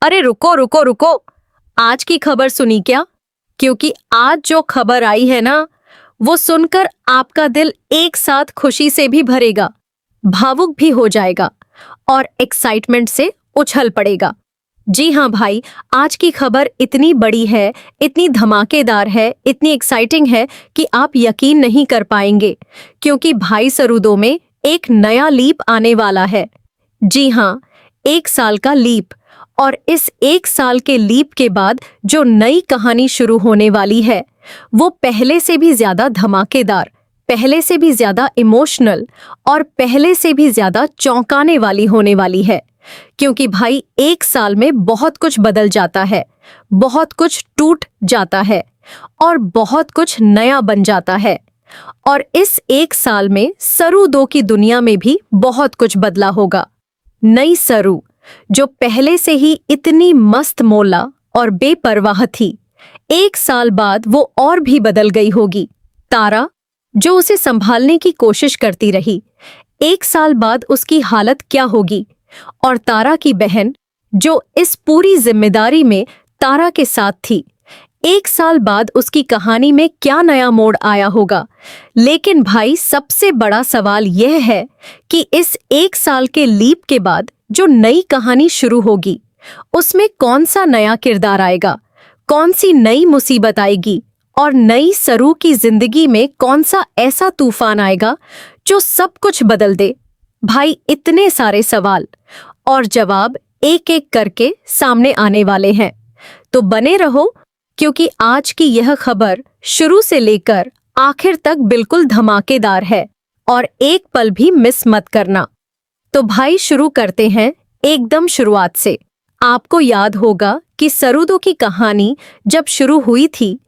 अरे रुको रुको रुको, आज की खबर सुनी क्या? क्योंकि आज जो खबर आई है ना, वो सुनकर आपका दिल एक साथ खुशी से भी भरेगा, भावुक भी हो जाएगा और एक्साइटमेंट से उछल पड़ेगा। जी हाँ भाई, आज की खबर इतनी बड़ी है, इतनी धमाकेदार है, इतनी एक्साइटिंग है कि आप यकीन नहीं कर पाएंगे, क्योंकि भाई सरूदो में एक नया लीप आने वाला है। जी हाँ, 1 साल का लीप। और इस 1 साल के लीप के बाद जो नई कहानी शुरू होने वाली है, वो पहले से भी ज्यादा धमाकेदार, पहले से भी ज्यादा इमोशनल और पहले से भी ज्यादा चौंकाने वाली होने वाली है। क्योंकि भाई 1 साल में बहुत कुछ बदल जाता है, बहुत कुछ टूट जाता है और बहुत कुछ नया बन जाता है। और इस 1 साल में सरू दो की दुनिया में भी बहुत कुछ बदला होगा। नई सरू, जो पहले से ही इतनी मस्त मौला और बेपरवाह थी, 1 साल बाद वो और भी बदल गई होगी। तारा, जो उसे संभालने की कोशिश करती रही, 1 साल बाद उसकी हालत क्या होगी? और तारा की बहन, जो इस पूरी जिम्मेदारी में तारा के साथ थी, 1 साल बाद उसकी कहानी में क्या नया मोड़ आया होगा? लेकिन भाई, सबसे बड़ा सवाल यह है कि इस 1 साल के लीप के बाद जो नई कहानी शुरू होगी, उसमें कौन सा नया किरदार आएगा, कौन सी नई मुसीबत आएगी और नई सरू की जिंदगी में कौन सा ऐसा तूफान आएगा जो सब कुछ बदल दे? भाई, इतने सारे सवाल और जवाब एक एक करके सामने आने वाले हैं। तो बने रहो, क्योंकि आज की यह खबर शुरू से लेकर आखिर तक बिल्कुल धमाकेदार है और एक पल भी मिस मत करना। तो भाई, शुरू करते हैं एकदम शुरुआत से। आपको याद होगा कि सरूदो की कहानी जब शुरू हुई थी,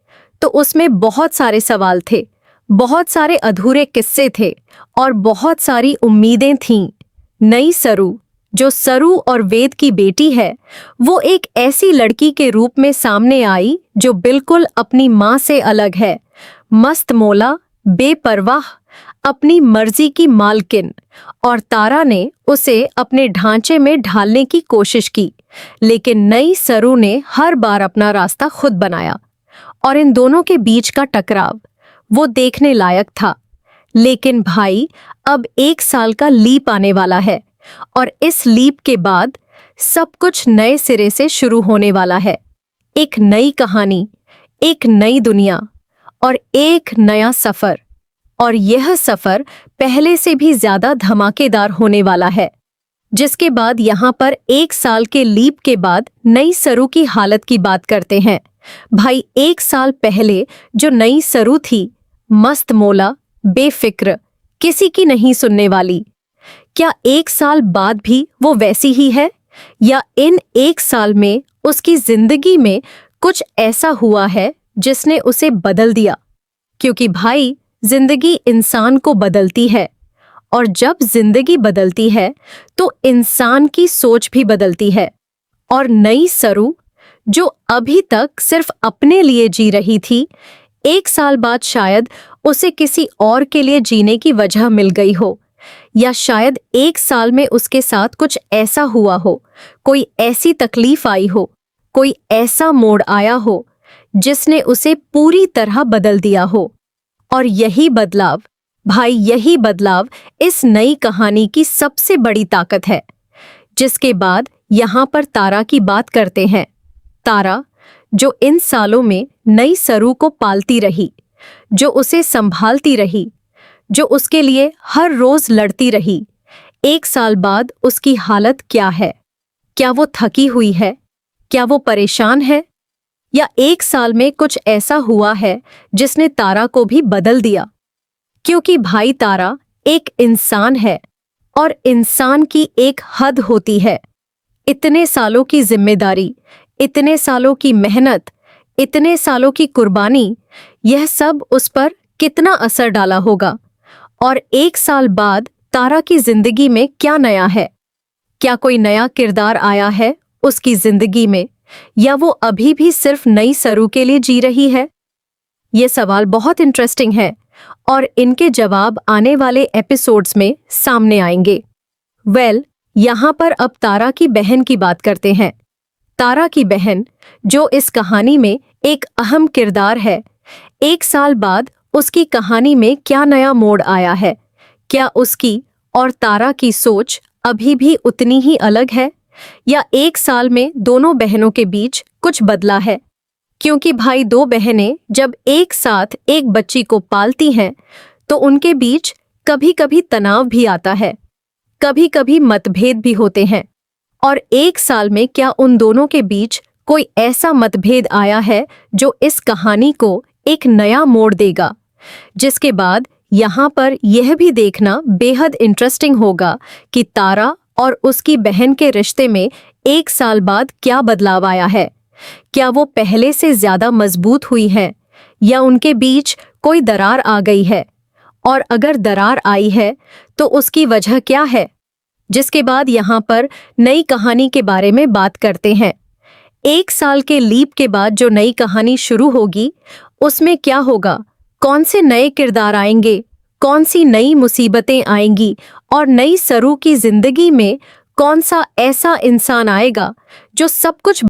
तो उसमें बहुत सारे सवाल थे, बहुत सारे अधूरे किस्से थे और बहुत सारी उम्मीदें थीं। नई सरू, जो सरू और वेद की बेटी है, वो एक ऐसी लड़की के रूप में सामने आई जो बिल्कुल अपनी माँ से अलग है, मस्त मौला, बेपरवाह, अपनी मर्जी की मालकिन। और तारा ने उसे अपने ढांचे में ढालने की कोशिश की, लेकिन नई सरू ने हर बार अपना रास्ता खुद बनाया। और इन दोनों के बीच का टकराव, वो देखने लायक था। लेकिन भाई, अब 1 साल का लीप आने वाला है और इस लीप के बाद सब कुछ नए सिरे से शुरू होने वाला है। एक नई कहानी, एक नई दुनिया और एक नया सफर। और यह सफर पहले से भी ज्यादा धमाकेदार होने वाला है। जिसके बाद यहाँ पर 1 साल के लीप के बाद नई सरू की हालत की बात करते हैं। भाई, 1 साल पहले जो नई सरू थी, मस्त मौला, बेफिक्र, किसी की नहीं सुनने वाली, क्या 1 साल बाद भी वो वैसी ही है? या इन 1 साल में उसकी जिंदगी में कुछ ऐसा हुआ है जिसने उसे बदल दिया? क्योंकि भाई, जिंदगी इंसान को बदलती है और जब जिंदगी बदलती है तो इंसान की सोच भी बदलती है। और नई सरू, जो अभी तक सिर्फ अपने लिए जी रही थी, 1 साल बाद शायद उसे किसी और के लिए जीने की वजह मिल गई हो, या शायद 1 साल में उसके साथ कुछ ऐसा हुआ हो, कोई ऐसी तकलीफ आई हो, कोई ऐसा मोड़ आया हो जिसने उसे पूरी तरह बदल दिया हो। और यही बदलाव, भाई, यही बदलाव इस नई कहानी की सबसे बड़ी ताकत है। जिसके बाद यहाँ पर तारा की बात करते हैं। तारा, जो इन सालों में नई सरू को पालती रही, जो उसे संभालती रही, जो उसके लिए हर रोज लड़ती रही, 1 साल बाद उसकी हालत क्या है? क्या वो थकी हुई है? क्या वो परेशान है? या 1 साल में कुछ ऐसा हुआ है जिसने तारा को भी बदल दिया? क्योंकि भाई, तारा एक इंसान है और इंसान की एक हद होती है। इतने सालों की जिम्मेदारी, इतने सालों की मेहनत, इतने सालों की कुर्बानी, यह सब उस पर कितना असर डाला होगा? और 1 साल बाद तारा की जिंदगी में क्या नया है? क्या कोई नया किरदार आया है उसकी जिंदगी में, या वो अभी भी सिर्फ नई सरू के लिए जी रही है? ये सवाल बहुत इंटरेस्टिंग है और इनके जवाब आने वाले एपिसोड्स में सामने आएंगे। यहाँ पर अब तारा की बहन की बात करते हैं। तारा की बहन, जो इस कहानी में एक अहम किरदार है, 1 साल बाद उसकी कहानी में क्या नया मोड़ आया है? क्या उसकी और तारा की सोच अभी भी उतनी ही अलग है, या 1 साल में दोनों बहनों के बीच कुछ बदला है? क्योंकि भाई 2 बहनें जब एक साथ एक बच्ची को पालती हैं तो उनके बीच कभी कभी तनाव भी आता है, कभी कभी मतभेद भी होते हैं। और 1 साल में क्या उन दोनों के बीच कोई ऐसा मतभेद आया है जो इस कहानी को एक नया मोड़ देगा? जिसके बाद यहाँ पर यह भी देखना बेहद इंटरेस्टिंग होगा कि तारा और उसकी बहन के रिश्ते में 1 साल बाद क्या बदलाव आया है। क्या वो पहले से ज्यादा मजबूत हुई है, या उनके बीच कोई दरार आ गई है? और अगर दरार आई है तो उसकी वजह क्या है? जिसके बाद यहाँ पर नई कहानी के बारे में बात करते हैं। 1 साल के लीप के बाद जो नई कहानी शुरू होगी उसमें क्या होगा? कौन से नए किरदार आएंगे? कौन सी नई मुसीबतें आएंगी? और नई सरू की जिंदगी में कौन सा ऐसा इंसान आएगा जो सब कुछ